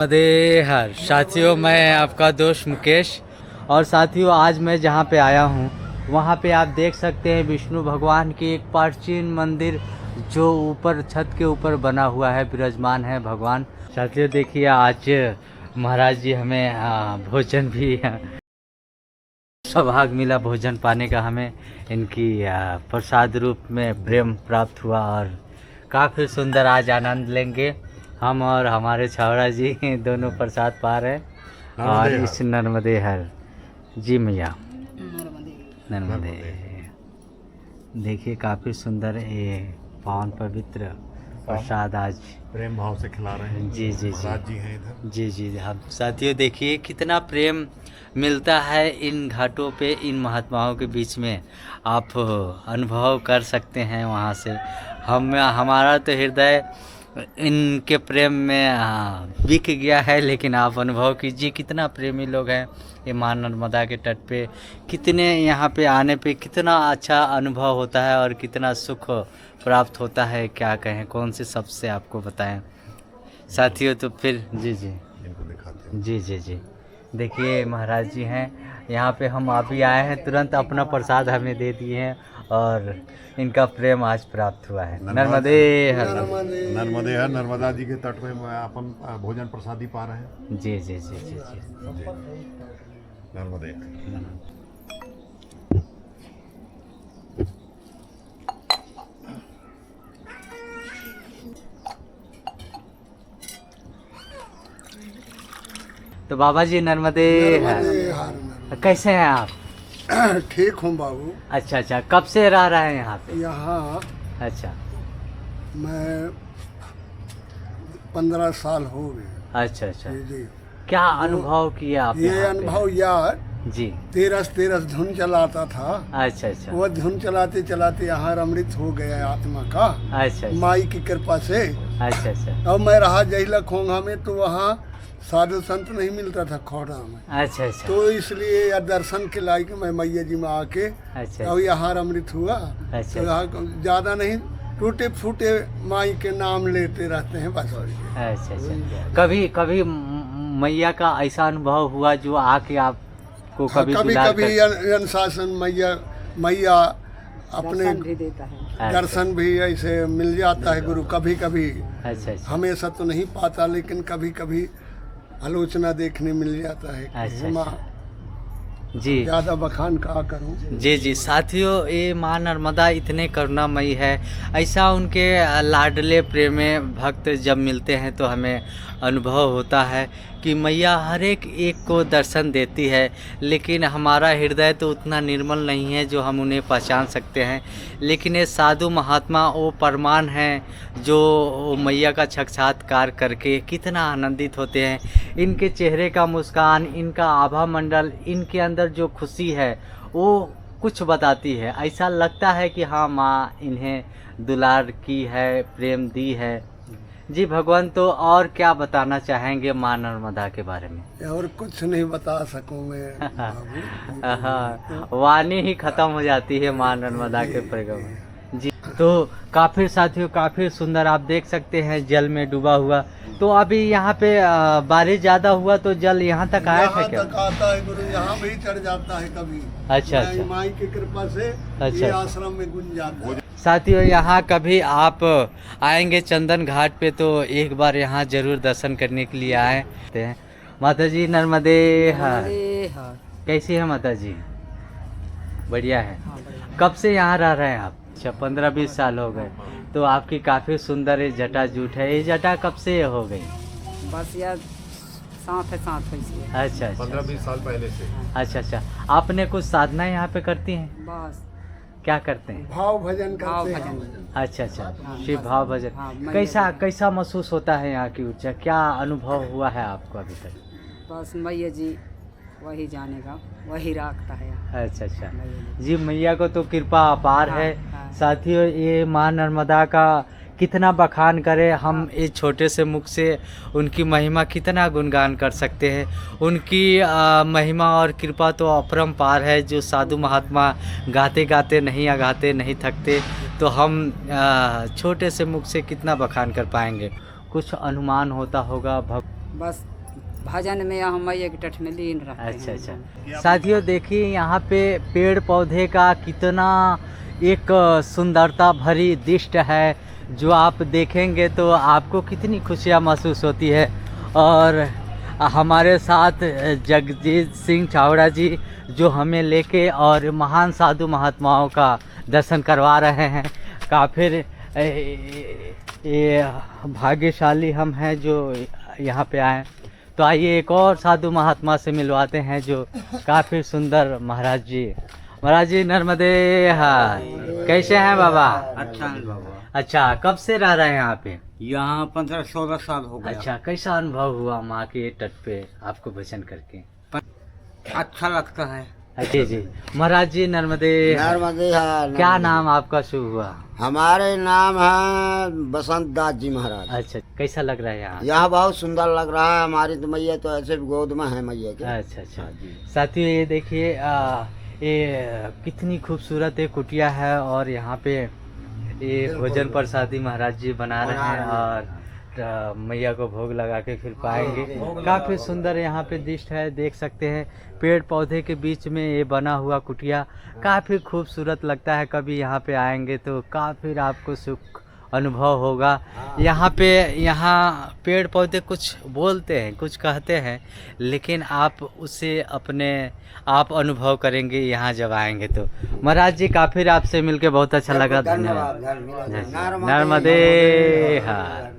अरे हर साथियों, मैं आपका दोस्त मुकेश। और साथियों, आज मैं जहाँ पे आया हूँ वहाँ पे आप देख सकते हैं विष्णु भगवान की एक प्राचीन मंदिर जो ऊपर छत के ऊपर बना हुआ है, विराजमान है भगवान। साथियों देखिए, आज महाराज जी हमें भोजन भी सौभाग्य मिला, भोजन पाने का हमें इनकी प्रसाद रूप में प्रेम प्राप्त हुआ। और काफ़ी सुंदर आज आनंद लेंगे हम और हमारे छावड़ा जी दोनों प्रसाद पा रहे हैं। और इस नर्मदे हर जी मैया नर्मदे देखिए, काफ़ी सुंदर ये पावन पवित्र प्रसाद आज प्रेम भाव से खिला रहे हैं। जी जी महाराज जी हैं इधर। जी। हम साथियों देखिए कितना प्रेम मिलता है इन घाटों पे, इन महात्माओं के बीच में आप अनुभव कर सकते हैं। वहाँ से हमारा तो हृदय इनके प्रेम में बिक गया है। लेकिन आप अनुभव कीजिए कितना प्रेमी लोग हैं ये माँ नर्मदा के तट पे, कितने यहाँ पे आने पे कितना अच्छा अनुभव होता है और कितना सुख प्राप्त होता है। क्या कहें, कौन से शब्द से आपको बताएं साथियों। तो फिर जी इनको दिखाते हैं। जी देखिए, महाराज जी हैं यहाँ पे। हम अभी आए हैं, तुरंत अपना प्रसाद हमें दे दिए हैं और इनका प्रेम आज प्राप्त हुआ है। नर्मदे हर नर्मदे हर नर्मदा जी के तट में अपन भोजन प्रसादी पा रहे हैं। जी नर्मदे। तो बाबा जी नर्मदे हर, कैसे हैं आप? ठीक हूँ बाबू। अच्छा, कब से रह रहे हैं यहाँ पे? यहाँ अच्छा मैं 15 साल हो गए। अच्छा जी। क्या अनुभव किया आप ये यहाँ पे? अनुभव यार जी। 13 धुन चलाता था। अच्छा वो धुन चलाते चलाते यहाँ अमृत हो गया आत्मा का, अच्छा माई की कृपा से। अच्छा अब मैं रहा जहिला खोंगा में, तो वहाँ साधु संत नहीं मिलता था खोड़ा में। अच्छा तो इसलिए या दर्शन के लायक मैं मैया जी में आके अच्छा अब यहाँ अमृत हुआ। अच्छा तो यहाँ ज्यादा नहीं, टूटे फूटे माई के नाम लेते रहते हैं बस। अच्छा। कभी मैया का ऐसा अनुभव हुआ जो आके आपको कभी कभी अनुशासन मैया अपने दर्शन भी ऐसे मिल जाता है गुरु। कभी अच्छा हमेशा तो नहीं पाता, लेकिन कभी आलोचना देखने मिल जाता है। अच्छा जी। ज्यादा बखान कहा करूं। जी साथियों, ये माँ नर्मदा इतने करुणामयी है। ऐसा उनके लाडले प्रेमे भक्त जब मिलते हैं तो हमें अनुभव होता है कि मैया हर एक को दर्शन देती है। लेकिन हमारा हृदय तो उतना निर्मल नहीं है जो हम उन्हें पहचान सकते हैं। लेकिन ये साधु महात्मा वो परमान हैं जो मैया का साक्षात्कार करके कितना आनंदित होते हैं। इनके चेहरे का मुस्कान, इनका आभा मंडल, इनके अंदर जो खुशी है वो कुछ बताती है। ऐसा लगता है कि हाँ, माँ इन्हें दुलार की है, प्रेम दी है। जी भगवान, तो और क्या बताना चाहेंगे माँ नर्मदा के बारे में? और कुछ नहीं बता सकूं मैं बाबू। वाणी ही खत्म हो जाती है माँ नर्मदा के प्रगम में। जी, तो काफ़ी साथियों, काफ़ी सुंदर आप देख सकते हैं जल में डूबा हुआ। तो अभी यहाँ पे बारिश ज़्यादा हुआ तो जल यहाँ तक आया था क्या? तक आता है गुरु, यहाँ भी चढ़ जाता है कभी। अच्छा। माई की कृपा से ये आश्रम में गुंज जाता है। साथियों, यहाँ कभी आप आएंगे चंदन घाट पे तो एक बार यहाँ जरूर दर्शन करने के लिए आए हैं। माता जी नर्मदे हर, कैसी है माता जी? बढ़िया है। कब से यहाँ रह रहे हैं आप? अच्छा, 15-20 साल हो गए। तो आपकी काफ़ी सुंदर ये जटा जूट है। ये जटा कब से हो गई? बस यार साथ है। अच्छा 15-20 साल पहले से। अच्छा। आपने कुछ साधना यहाँ पे करती हैं? बस क्या करते हैं? भाव भजन करते हैं। अच्छा शिव भाव भजन। कैसा महसूस होता है यहाँ की ऊर्जा? क्या अनुभव हुआ है आपको अभी तक? बस मैया जी वही जानेगा, वही रखता है। अच्छा जी, मैया को तो कृपा अपार है। साथियों, ये माँ नर्मदा का कितना बखान करें हम, इस छोटे से मुख से उनकी महिमा कितना गुणगान कर सकते हैं। उनकी महिमा और कृपा तो अपरंपार है, जो साधु महात्मा गाते गाते नहीं अगाते नहीं थकते। तो हम छोटे से मुख से कितना बखान कर पाएंगे। कुछ अनुमान होता होगा बस भजन में हम मैया के तट में लीन रहते हैं। अच्छा अच्छा। साथियों देखिए यहाँ पे पेड़ पौधे का कितना एक सुंदरता भरी दृश्य है, जो आप देखेंगे तो आपको कितनी खुशियाँ महसूस होती है। और हमारे साथ जगजीत सिंह चावड़ा जी जो हमें लेके और महान साधु महात्माओं का दर्शन करवा रहे हैं। काफ़ी ये भाग्यशाली हम हैं जो यहाँ पे आए। तो आइए एक और साधु महात्मा से मिलवाते हैं जो काफ़ी सुंदर महाराज जी नर्मदे हाय। कैसे हैं बाबा? अच्छा है बाबा। अच्छा, कब से रह रहे हैं यहाँ पे? यहाँ 15-16 साल हो गया। अच्छा, कैसा अनुभव हुआ माँ के तट पे आपको भजन करके? अच्छा लगता है। जी जी महाराज जी नर्मदे। नर्मदे हाय। क्या नाम आपका शुभ हुआ? हमारे नाम है बसंत दास जी महाराज। अच्छा, कैसा लग रहा है यहाँ? यहाँ बहुत सुंदर लग रहा है। हमारी तो मैया तो ऐसे भी गोद में है मैया के। अच्छा अच्छा। साथियों ये देखिए ये कितनी खूबसूरत एक कुटिया है और यहाँ पे ये भोजन प्रसादी महाराज जी बना रहे हैं और मैया को भोग लगा के फिर पाएंगे। काफ़ी सुंदर यहाँ पे दृश्य है, देख सकते हैं पेड़ पौधे के बीच में ये बना हुआ कुटिया काफ़ी खूबसूरत लगता है। कभी यहाँ पे आएंगे तो काफ़ी आपको सुख अनुभव होगा। यहाँ पेड़ पौधे कुछ बोलते हैं, कुछ कहते हैं, लेकिन आप उसे अपने आप अनुभव करेंगे यहाँ जब आएंगे तो। महाराज जी काफ़ी आपसे मिलके बहुत अच्छा लगा। धन्यवाद। नर्मदे हाय।